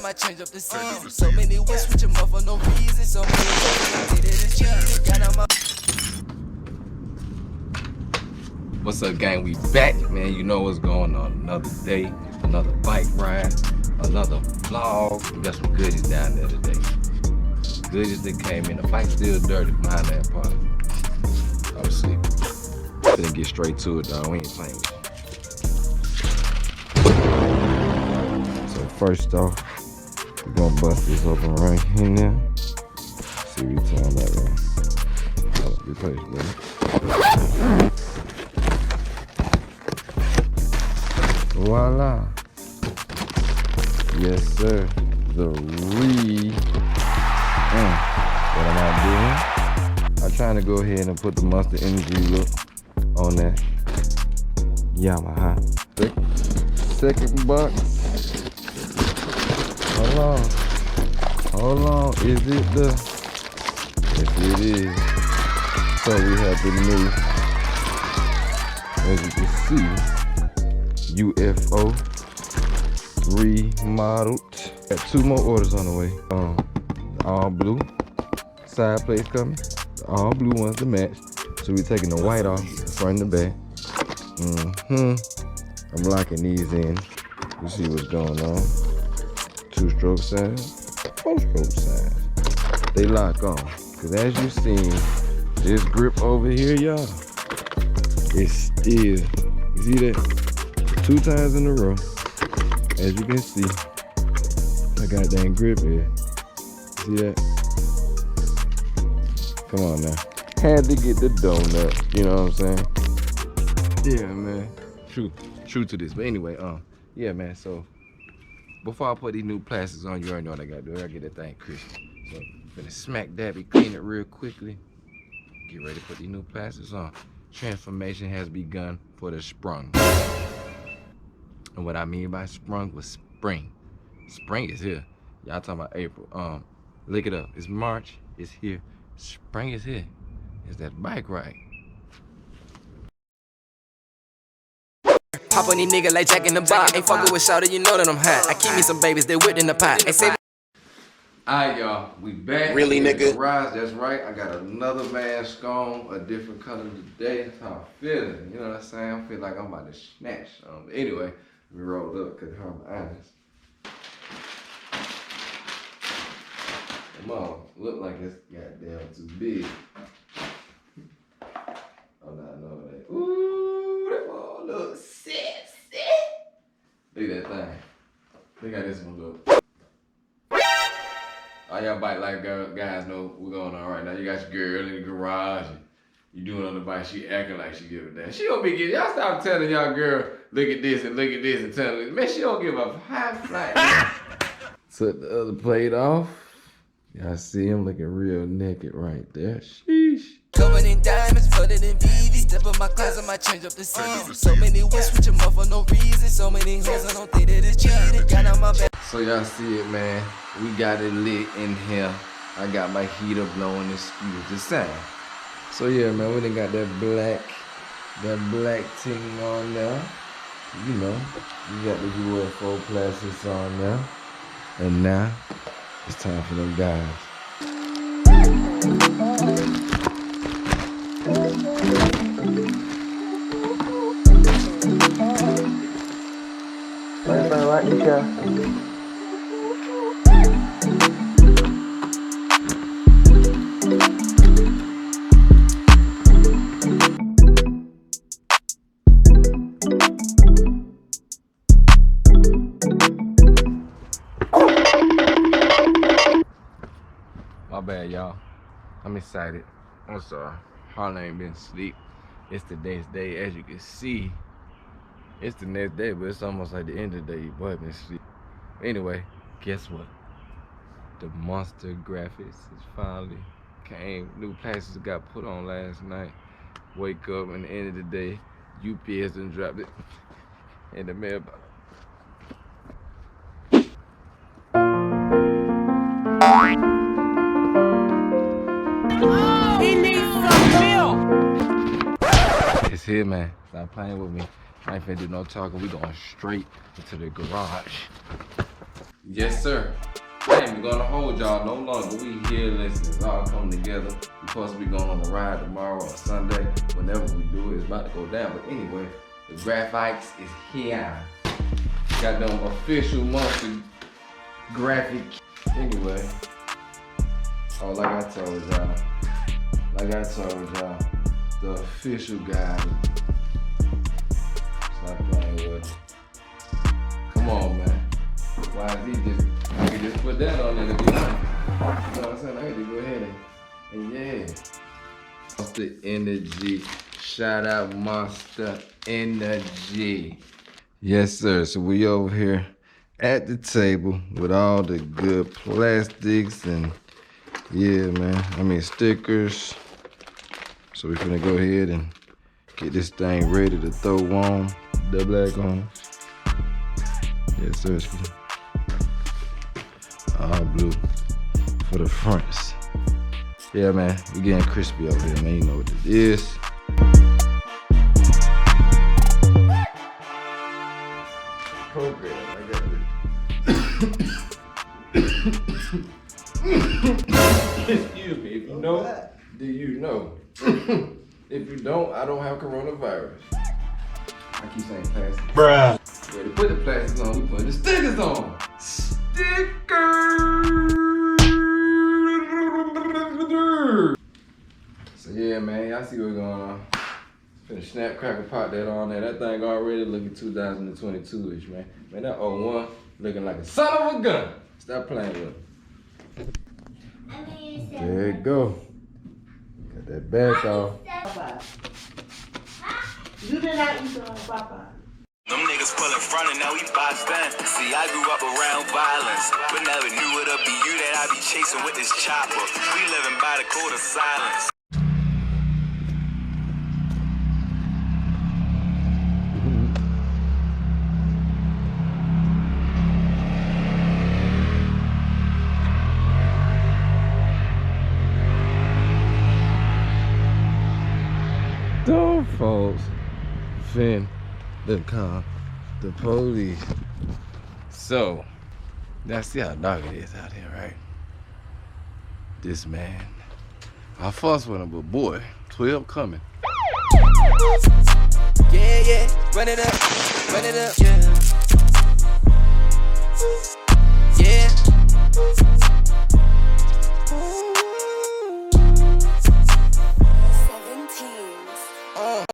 might change up the season. So many ways with your mother, no reason. So many ways I did it achieve. Got on my. What's up, gang? We back, man. You know what's going on. Another day, another bike ride, another vlog. We got some goodies down there today. Goodies that came in. The bike's still dirty behind that part. I was sleeping. Couldn't get straight to it, dog. We ain't playing with you. So first off, we're gonna bust this open right here now. See what we talking about, man. Replace, man. Voila. Yes, sir. The what am I doing? I'm trying to go ahead and put the Monster Energy look on that Yamaha. Second box. Hold on. Hold on. Is it the? Yes, it is. So we have the new, as you can see, UFO remodeled. Got 2 more orders on the way. All blue side plates coming. The all blue ones to match. So we're taking the white off, the front and the back. I'm locking these in. You see what's going on. 2-stroke size, 4-stroke size. They lock on. Cause as you seen, this grip over here, y'all, it's still, you see that? 2 times in a row. As you can see, my goddamn grip here. See that? Come on now. Had to get the donut, you know what I'm saying? Yeah, man. True to this. But anyway, yeah, man. So before I put these new plastics on, you already know what I gotta do. I gotta get that thing crispy. So I'm gonna smack that, clean it real quickly. Get ready to put these new plastics on. Transformation has begun for the sprung. And what I mean by sprung was spring. Spring is here. Y'all talking about April. Look it up. It's March. It's here. Spring is here. It's that bike ride. Pop on these niggas like Jack in the Box. Ain't fucking with shawty, you know that I'm hot. I keep me some babies, they whipped in the pot. Alright, y'all, we back. Really, nigga? Garage, that's right. I got another mask on, a different color today. That's how I'm feeling. You know what I'm saying? I feel like I'm about to snatch. But anyway, we rolled up because I'm honest. Come on, look like it's goddamn too big. Oh no, that. Ooh, that ball looks sexy. Look at that thing. Look how this one look. All y'all bike like guys know what's going on right now. You got your girl in the garage. And you doing on the bike. She acting like she give a damn. She don't be giving. Y'all stop telling y'all girl, look at this and look at this and telling her. Man, she don't give a high flight. Took the other plate off. Y'all see him looking real naked right there. Sheesh. Covered in diamonds, flooded in BV. Step in my closet, might change up the season. So many ways with your mother, no reason. So many hoes, I don't think that it's cheating. Got on my back. So y'all see it, man. We got it lit in here. I got my heater blowing, excuse the sound. So yeah, man, we done got that black thing on there. You know, we got the UFO plastics on there. And now, it's time for them guys. Right, Nisha. My bad, y'all. I'm excited. I'm sorry. Hardly ain't been asleep. It's the next day, as you can see. It's the next day, but it's almost like the end of the day. Your boy been asleep. Anyway, guess what? The monster graphics is finally came. New plastics got put on last night. Wake up and the end of the day, UPS done dropped it in the mailbox. He needs some milk. It's here, man. Stop playing with me. I ain't finna do no talking. We going straight into the garage. Yes, sir. I ain't even gonna hold y'all no longer. We here, listen, it's all coming together. We supposed to be going on a ride tomorrow or Sunday. Whenever we do it, it's about to go down. But anyway, the graphics is here. Got them official monthly graphic. Anyway, oh, like I told y'all, the official guide. Stop playing with it. Come on, man. YZ I can just put that on there to be like, you know what I'm saying? I had to go ahead and yeah. Monster Energy. Shout out Monster Energy. Yes, sir. So we over here at the table with all the good plastics and yeah, man. I mean stickers. So we finna go ahead and get this thing ready to throw on the black on. Yes, sir. All blue for the fronts. Yeah, man. We getting crispy over here, man. You know what it is. Program. I got it. Excuse me. If you know, do you know? If you don't, I don't have coronavirus. I keep saying plastic. Bruh. Ready to put the plastics on, we put the stickers on. Stickers! So yeah, man, y'all see what's going on. Finna snap, crackle, pop that on there. That thing already looking 2022-ish, man. Man, that 01 looking like a son of a gun. Stop playing with it. There you go. Got that back off. You did not eat the Papa. Them niggas pull in front and now we boxed in. See, I grew up around violence, but never knew it'd be you that I be chasing with this chopper. We living by the code of silence. Those folks finna call the police. So, now see how dark it is out here, right? This man, I fuss with him, but boy, 12 coming. Yeah, yeah, run it up, yeah.